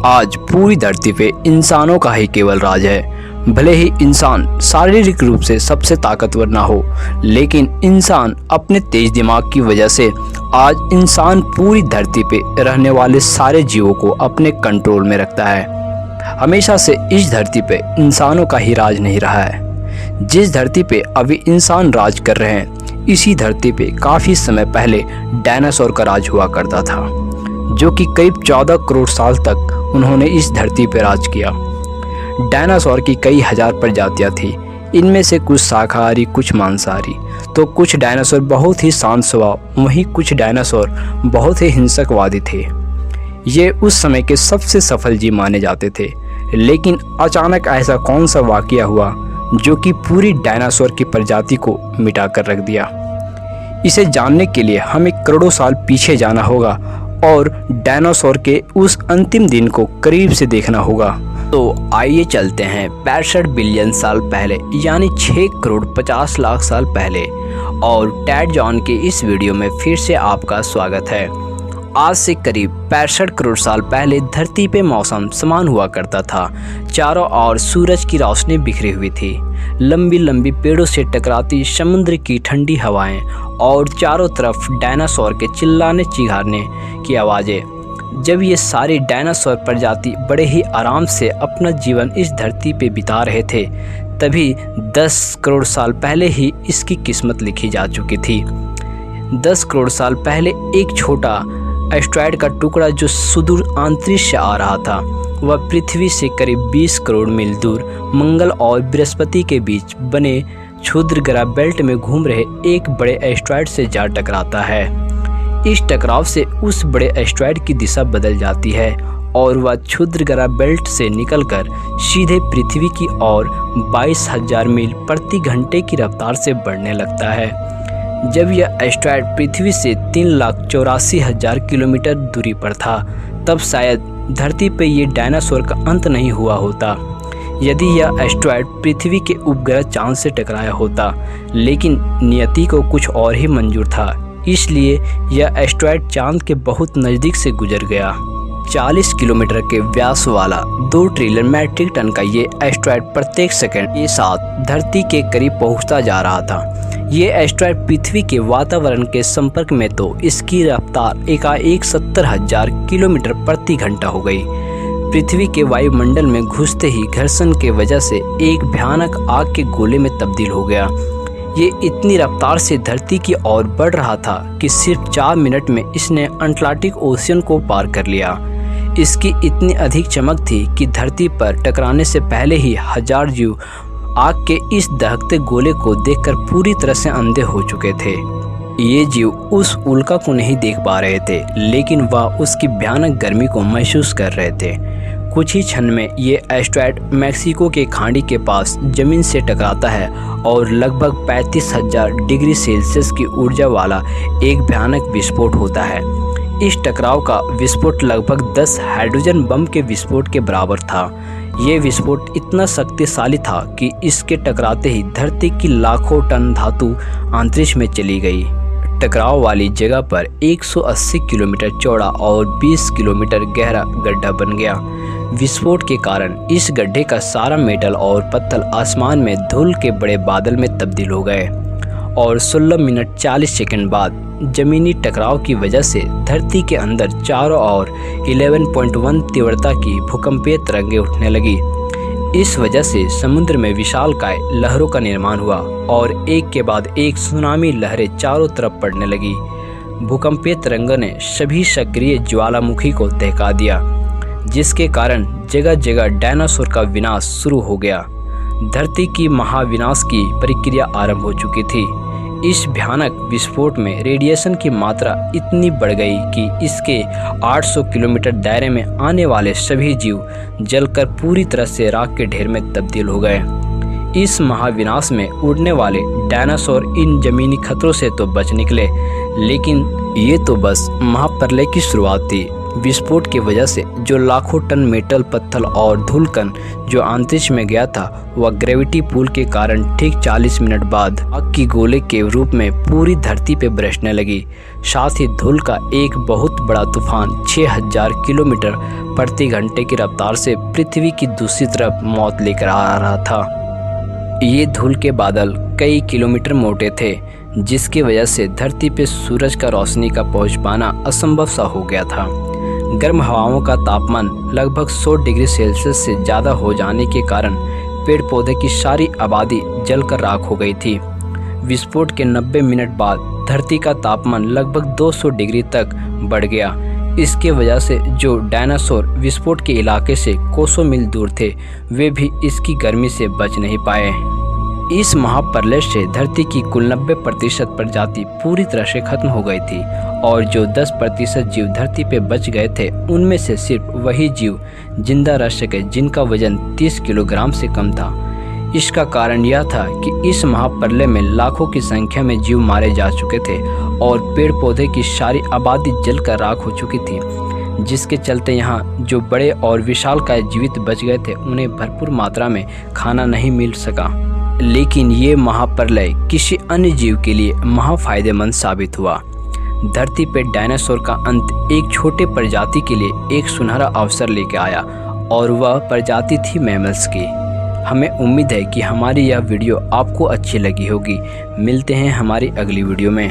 आज पूरी धरती पे इंसानों का ही केवल राज है। भले ही इंसान शारीरिक रूप से सबसे ताकतवर ना हो, लेकिन इंसान अपने तेज दिमाग की वजह से आज इंसान पूरी धरती पे रहने वाले सारे जीवों को अपने कंट्रोल में रखता है। हमेशा से इस धरती पे इंसानों का ही राज नहीं रहा है। जिस धरती पे अभी इंसान राज कर रहे हैं, इसी धरती पे काफ़ी समय पहले डायनासोर का राज हुआ करता था, जो कि करीब 14 करोड़ साल तक उन्होंने इस धरती पर राज किया। डायनासोर की कई हजार प्रजातियां थी। इनमें से कुछ शाकाहारी, कुछ मांसाहारी। तो कुछ डायनासोर बहुत ही शांत स्वभाव, वहीं कुछ डायनासोर बहुत ही हिंसकवादी थे। ये उस समय के सबसे सफल जीव माने जाते थे। लेकिन अचानक ऐसा कौन सा वाकया हुआ जो कि पूरी डायनासोर की प्रजाति को मिटा कर रख दिया। इसे जानने के लिए हमें करोड़ों साल पीछे जाना होगा और डायनासोर के उस अंतिम दिन को करीब से देखना होगा। तो आइए चलते हैं 65 बिलियन साल पहले, यानी 6 करोड़ 50 लाख साल पहले। और टैड जॉन के इस वीडियो में फिर से आपका स्वागत है। आज से करीब 65 करोड़ साल पहले धरती पे मौसम समान हुआ करता था। चारों ओर सूरज की रोशनी बिखरी हुई थी। लंबी लंबी पेड़ों से टकराती समुद्र की ठंडी हवाएं और चारों तरफ डायनासोर के चिल्लाने चिल्लाने की आवाज़ें। जब ये सारी डायनासोर प्रजाति बड़े ही आराम से अपना जीवन इस धरती पे बिता रहे थे, तभी 10 करोड़ साल पहले ही इसकी किस्मत लिखी जा चुकी थी। 10 करोड़ साल पहले एक छोटा एस्टेरॉयड का टुकड़ा जो सुदूर अंतरिक्ष से आ रहा था, वह पृथ्वी से करीब 20 करोड़ मील दूर मंगल और बृहस्पति के बीच बने क्षुद्र ग्रह बेल्ट में घूम रहे एक बड़े एस्टेरॉयड से जा टकराता है। इस टकराव से उस बड़े एस्टेरॉयड की दिशा बदल जाती है और वह क्षुद्र ग्रह बेल्ट से निकलकर सीधे पृथ्वी की ओर 22,000 मील प्रति घंटे की रफ्तार से बढ़ने लगता है। जब यह एस्टेरॉयड पृथ्वी से 3,84,000 किलोमीटर दूरी पर था, तब शायद धरती पर ये डायनासोर का अंत नहीं हुआ होता यदि यह एस्टेरॉयड पृथ्वी के उपग्रह चांद से टकराया होता। लेकिन नियति को कुछ और ही मंजूर था, इसलिए यह एस्टेरॉयड चांद के बहुत नज़दीक से गुजर गया। 40 किलोमीटर के व्यास वाला 2 ट्रिलियन मैट्रिक टन का ये एस्टेरॉयड प्रत्येक सेकंड के साथ धरती के करीब पहुंचता जा रहा था। ये एस्टेरॉयड पृथ्वी के वातावरण के संपर्क में तो इसकी रफ्तार एकाएक 70,000 किलोमीटर प्रति घंटा हो गई। पृथ्वी के वायुमंडल में घुसते ही घर्षण के वजह से एक भयानक आग के गोले में तब्दील हो गया। ये इतनी रफ्तार से धरती की ओर बढ़ रहा था कि सिर्फ 4 मिनट में इसने अटलांटिक ओशियन को पार कर लिया। इसकी इतनी अधिक चमक थी कि धरती पर टकराने से पहले ही 1000 जीव आग के इस दहकते गोले को देखकर पूरी तरह से अंधे हो चुके थे। ये जीव उस उल्का को नहीं देख पा रहे थे, लेकिन वह उसकी भयानक गर्मी को महसूस कर रहे थे। कुछ ही क्षण में ये एस्टेरॉयड मैक्सिको के खाड़ी के पास जमीन से टकराता है और लगभग 35,000 डिग्री सेल्सियस की ऊर्जा वाला एक भयानक विस्फोट होता है। इस टकराव का विस्फोट लगभग 10 हाइड्रोजन बम के विस्फोट के बराबर था। ये विस्फोट इतना शक्तिशाली था कि इसके टकराते ही धरती की लाखों टन धातु अंतरिक्ष में चली गई। टकराव वाली जगह पर 180 किलोमीटर चौड़ा और 20 किलोमीटर गहरा गड्ढा बन गया। विस्फोट के कारण इस गड्ढे का सारा मेटल और पत्थर आसमान में धूल के बड़े बादल में तब्दील हो गए और 16 मिनट 40 सेकंड बाद जमीनी टकराव की वजह से धरती के अंदर चारों ओर 11.1 तीव्रता की भूकंपीय तरंगें उठने लगी। इस वजह से समुद्र में विशालकाय लहरों का निर्माण हुआ और एक के बाद एक सुनामी लहरें चारों तरफ पड़ने लगी। भूकंपीय तरंगों ने सभी सक्रिय ज्वालामुखी को दहका दिया, जिसके कारण जगह जगह डायनासोर का विनाश शुरू हो गया। धरती की महाविनाश की प्रक्रिया आरंभ हो चुकी थी। इस भयानक विस्फोट में रेडिएशन की मात्रा इतनी बढ़ गई कि इसके 800 किलोमीटर दायरे में आने वाले सभी जीव जलकर पूरी तरह से राख के ढेर में तब्दील हो गए। इस महाविनाश में उड़ने वाले डायनासोर इन जमीनी खतरों से तो बच निकले, लेकिन ये तो बस महाप्रलय की शुरुआत थी। विस्फोट की वजह से जो लाखों टन मेटल, पत्थर और धूलकण जो अंतरिक्ष में गया था, वह ग्रेविटी पुल के कारण ठीक 40 मिनट बाद आग की गोले के रूप में पूरी धरती पर बरसने लगी। साथ ही धूल का एक बहुत बड़ा तूफान 6000 किलोमीटर प्रति घंटे की रफ्तार से पृथ्वी की दूसरी तरफ मौत लेकर आ रहा था। ये धूल के बादल कई किलोमीटर मोटे थे, जिसकी वजह से धरती पे सूरज का रोशनी का पहुंच पाना असंभव सा हो गया था। गर्म हवाओं का तापमान लगभग 100 डिग्री सेल्सियस से ज़्यादा हो जाने के कारण पेड़ पौधे की सारी आबादी जलकर राख हो गई थी। विस्फोट के 90 मिनट बाद धरती का तापमान लगभग 200 डिग्री तक बढ़ गया। इसके वजह से जो डायनासोर विस्फोट के इलाके से कोसों मील दूर थे, वे भी इसकी गर्मी से बच नहीं पाए। इस महाप्रलय से धरती की कुल 90% प्रजाति पूरी तरह से खत्म हो गई थी और जो 10% जीव धरती पे बच गए थे, उनमें से सिर्फ वही जीव जिंदा रह सके जिनका वजन 30 किलोग्राम से कम था। इसका कारण यह था कि इस महाप्रलय में लाखों की संख्या में जीव मारे जा चुके थे और पेड़ पौधे की सारी आबादी जलकर राख हो चुकी थी, जिसके चलते यहाँ जो बड़े और विशालकाय जीवित बच गए थे, उन्हें भरपूर मात्रा में खाना नहीं मिल सका। लेकिन ये महाप्रलय किसी अन्य जीव के लिए महाफायदेमंद साबित हुआ। धरती पर डायनासोर का अंत एक छोटे प्रजाति के लिए एक सुनहरा अवसर लेके आया और वह प्रजाति थी मैमल्स की। हमें उम्मीद है कि हमारी यह वीडियो आपको अच्छी लगी होगी। मिलते हैं हमारी अगली वीडियो में।